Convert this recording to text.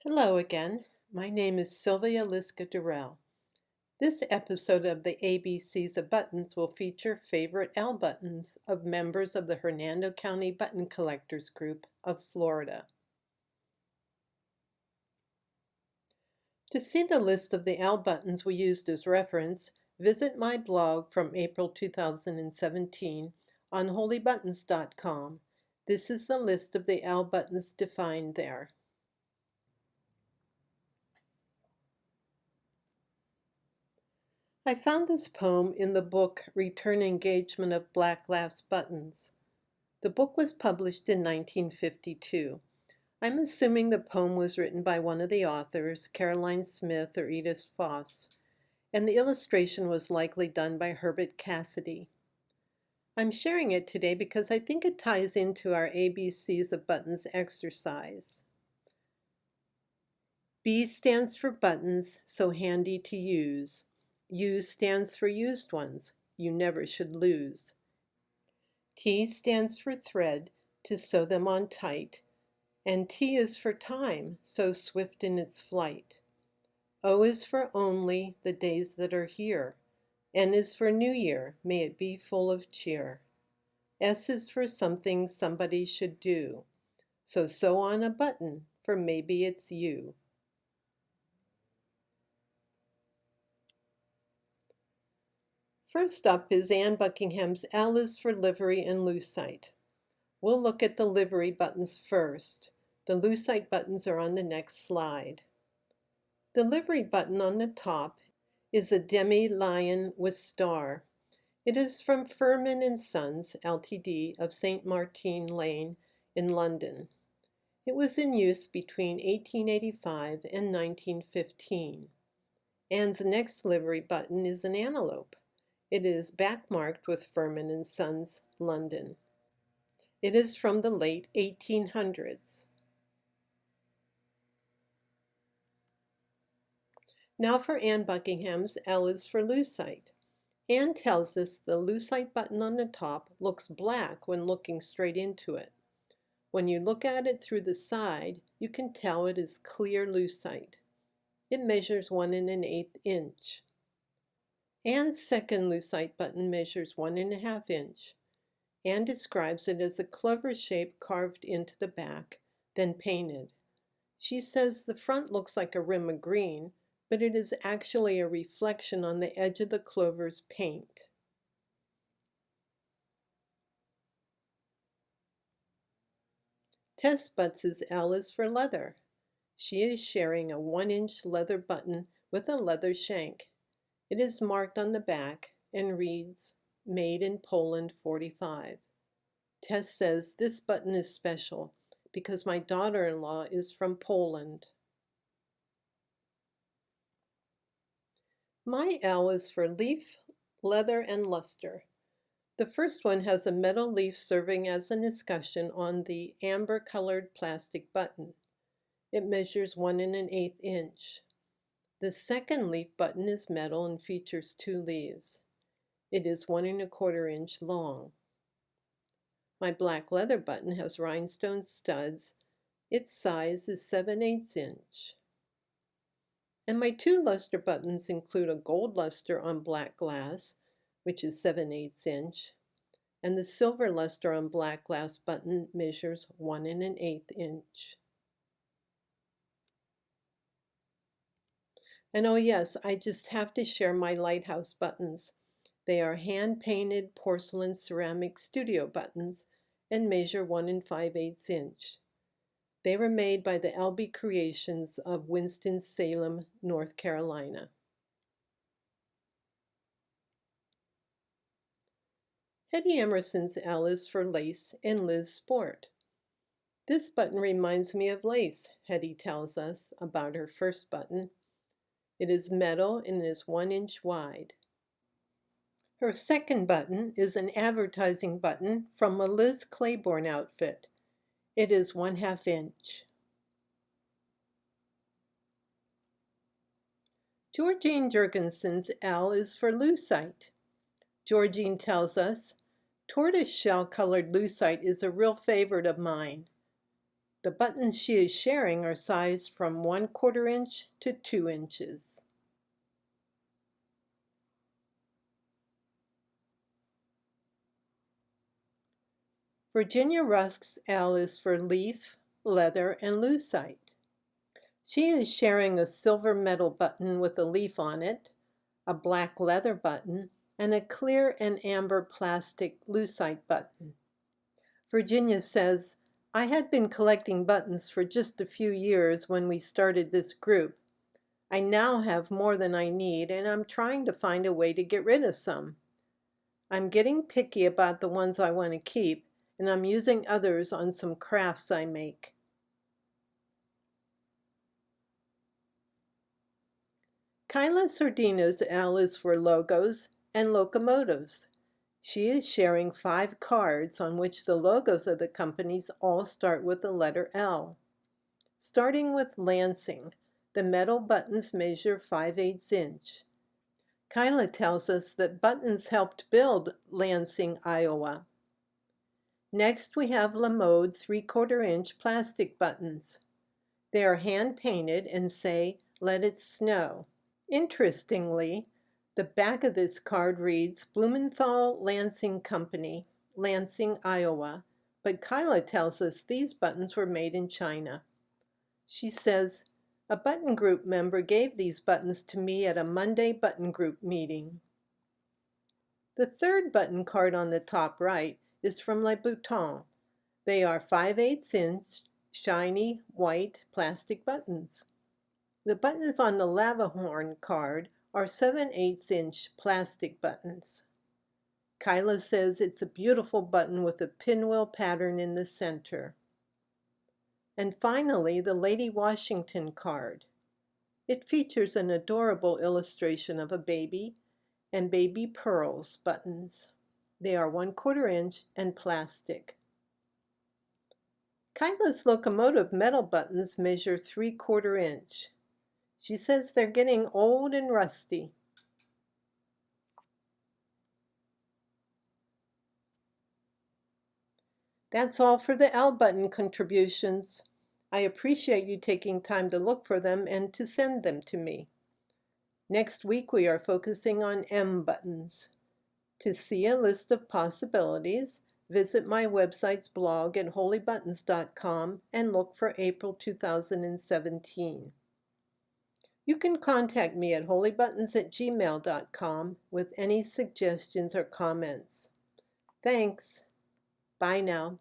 Hello again. My name is Sylvia Liska Durrell. This episode of the ABCs of Buttons will feature favorite L buttons of members of the Hernando County Button Collectors Group of Florida. To see the list of the L buttons we used as reference, visit my blog from April 2017 on holybuttons.com. This is the list of the L buttons defined there. I found this poem in the book Return Engagement of Black Glass Buttons. The book was published in 1952. I'm assuming the poem was written by one of the authors, Caroline Smith or Edith Foss, and the illustration was likely done by Herbert Cassidy. I'm sharing it today because I think it ties into our ABCs of Buttons exercise. B stands for buttons, so handy to use. U stands for used ones, you never should lose. T stands for thread, to sew them on tight. And T is for time, so swift in its flight. O is for only, the days that are here. N is for New Year, may it be full of cheer. S is for something somebody should do. So sew on a button, for maybe it's you. First up is Anne Buckingham's L is for Livery and Lucite. We'll look at the livery buttons first. The Lucite buttons are on the next slide. The livery button on the top is a demi-lion with star. It is from Furman & Sons, Ltd. of St. Martin Lane in London. It was in use between 1885 and 1915. Anne's next livery button is an antelope. It is backmarked with Furman & Sons, London. It is from the late 1800s. Now for Anne Buckingham's L is for Lucite. Anne tells us the Lucite button on the top looks black when looking straight into it. When you look at it through the side, you can tell it is clear Lucite. It measures 1 1/8 inch. Anne's second Lucite button measures 1 1/2 inch. Anne describes it as a clover shape carved into the back, then painted. She says the front looks like a rim of green, but it is actually a reflection on the edge of the clover's paint. Tess Butts' L is for leather. She is sharing a 1-inch leather button with a leather shank. It is marked on the back and reads, Made in Poland 45. Tess says this button is special because my daughter-in-law is from Poland. My L is for leaf, leather, and luster. The first one has a metal leaf serving as an escutcheon on the amber-colored plastic button. It measures 1 1/8 inch. The second leaf button is metal and features 2 leaves. It is 1 1/4 inch long. My black leather button has rhinestone studs. Its size is 7/8 inch. And my 2 luster buttons include a gold luster on black glass, which is 7/8 inch, and the silver luster on black glass button measures 1 1/8 inch. And oh yes, I just have to share my lighthouse buttons. They are hand-painted porcelain ceramic studio buttons and measure 1 5/8 inch. They were made by the LB Creations of Winston-Salem, North Carolina. Hedy Emerson's L is for lace and Liz Sport. This button reminds me of lace, Hedy tells us about her first button. It is metal and is 1 inch wide. Her second button is an advertising button from a Liz Claiborne outfit. It is 1/2 inch. Georgine Jurgensen's L is for Lucite. Georgine tells us, tortoise shell colored Lucite is a real favorite of mine. The buttons she is sharing are sized from 1/4 inch to 2 inches. Virginia Rusk's L is for leaf, leather, and lucite. She is sharing a silver metal button with a leaf on it, a black leather button, and a clear and amber plastic lucite button. Virginia says, "I had been collecting buttons for just a few years when we started this group. I now have more than I need, and I'm trying to find a way to get rid of some. I'm getting picky about the ones I want to keep, and I'm using others on some crafts I make." Kyla Sordina's L is for logos and locomotives. She is sharing 5 cards on which the logos of the companies all start with the letter L. Starting with Lansing, the metal buttons measure 5/8 inch. Kyla tells us that buttons helped build Lansing, Iowa. Next we have LaMode 3/4 inch plastic buttons. They are hand-painted and say, "Let it snow." Interestingly, the back of this card reads Blumenthal Lansing Company, Lansing, Iowa, but Kyla tells us these buttons were made in China. She says, "A button group member gave these buttons to me at a Monday button group meeting." The third button card on the top right is from Les Boutons. They are 5/8 inch, shiny, white plastic buttons. The buttons on the Lavahorn card are 7/8 inch plastic buttons. Kyla says it's a beautiful button with a pinwheel pattern in the center. And finally, the Lady Washington card. It features an adorable illustration of a baby and baby pearls buttons. They are 1/4 inch and plastic. Kyla's locomotive metal buttons measure 3/4 inch. She says they're getting old and rusty. That's all for the L button contributions. I appreciate you taking time to look for them and to send them to me. Next week we are focusing on M buttons. To see a list of possibilities, visit my website's blog at holybuttons.com and look for April 2017. You can contact me at holybuttons@gmail.com with any suggestions or comments. Thanks. Bye now.